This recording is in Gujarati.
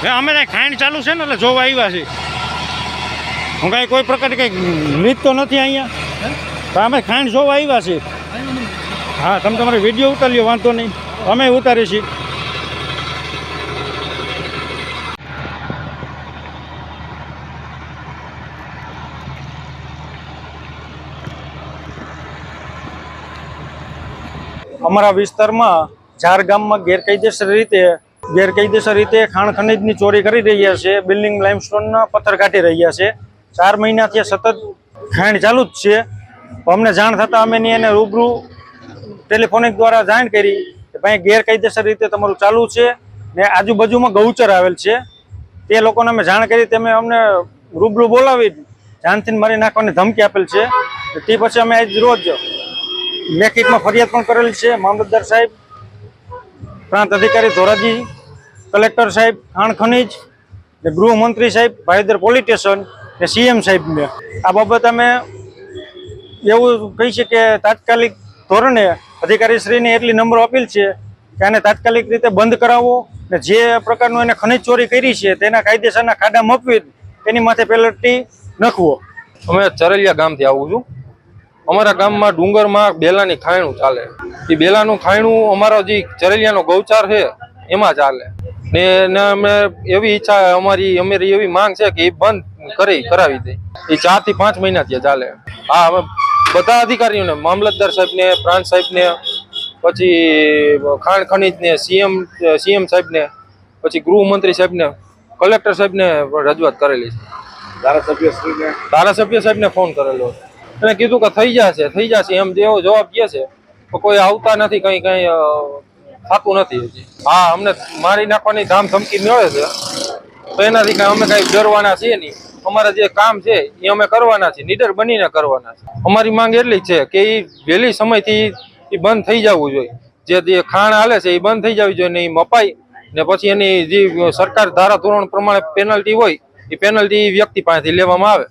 અમે ત્યાં ખાંડ ચાલુ છે ને એટલે જોવા આવ્યા છીએ. હું કાંઈ કોઈ પ્રકારની કંઈ રીત તો નથી અહીંયા, તો અમે ખાંડ જોવા આવ્યા છીએ. હા, તમે તમારે વિડીયો ઉતાર્યો, વાંધો નહીં, અમે ઉતારી છીએ. અમારા વિસ્તારમાં ઝાર ગામમાં ગેરકાયદેસર રીતે ખાણ ખનીજની ચોરી કરી રહ્યા છે. બિલ્ડિંગ લાઇમસ્ટોનના પથ્થર કાઢી રહ્યા છે. 4 મહિનાથી સતત ખાણ ચાલુ જ છે. અમને જાણ થતાં અમે એને રૂબરૂ ટેલિફોનિક દ્વારા જાણ કરી કે ભાઈ ગેરકાયદેસર રીતે તમારું ચાલુ છે ને આજુબાજુમાં ગૌચર આવેલ છે. તે લોકોને અમે જાણ કરી, તેમે અમને રૂબરૂ બોલાવી જાનથી મારી નાખવાની ધમકી આપેલ છે. તે પછી અમે આજ રોજ લેખિતમાં ફરિયાદ પણ કરેલી છે. મામલતદાર સાહેબ, પ્રાંત અધિકારી ધોરાજી, કલેક્ટર સાહેબ ખાણ ખનીજ, ગૃહમંત્રી સાહેબ, ભાઈદર પોલીસ સ્ટેશન ને સીએમ સાહેબને આ બાબત અમે એવું કહી છે કે તાત્કાલિક ધોરણે અધિકારીશ્રીને એટલી નમ્ર અપીલ છે કે આને તાત્કાલિક રીતે બંધ કરાવવો ને જે પ્રકારનું એને ખનીજ ચોરી કરી છે તેના કાયદેસરના ખાડા મપવી તેની માથે પેનલ્ટી નાખવો. અમે ચરલિયા ગામથી આવું છું. અમારા ગામમાં ડુંગરમાં બેલાની ખાયણું ચાલે. એ બેલાનું ખાયણું અમારો જે ચરલિયાનો ગૌચાર છે એમાં ચાલે ને અમે એવી ઈચ્છા અમારી એવી માંગ છે કે એ બંધ કરાવી દે. એ 4 થી 5 મહિના ત્યાં ચાલે. હા, અમે બધા અધિકારીઓને, મામલતદાર સાહેબને, પ્રાંત સાહેબને, પછી ખાણ ખનીજને, સીએમ સાહેબને, પછી ગૃહમંત્રી સાહેબને, કલેક્ટર સાહેબને રજૂઆત કરેલી છે. ધારાસભ્ય સાહેબને ફોન કરેલો. એને કીધું કે થઈ જશે એમ જેવો જવાબ કહે છે, કોઈ આવતા નથી, કઈ થતું નથી હજી. હા, અમને મારી નાખવાની ધામ ધમકી મળે છે, તો એનાથી અમે કઈ ડરવાના છીએ નહીં. અમારા જે કામ છે એ અમે કરવાના છીએ, નીડર બનીને કરવાના છે. અમારી માંગ એટલી છે કે એ વહેલી સમયથી એ બંધ થઈ જવું જોઈએ. જે ખાણ હાલે છે એ બંધ થઈ જવી જોઈએ ને એ મપાય ને પછી એની જે સરકાર ધારા ધોરણ પ્રમાણે પેનલ્ટી હોય એ પેનલ્ટી વ્યક્તિ પાસેથી લેવામાં આવે.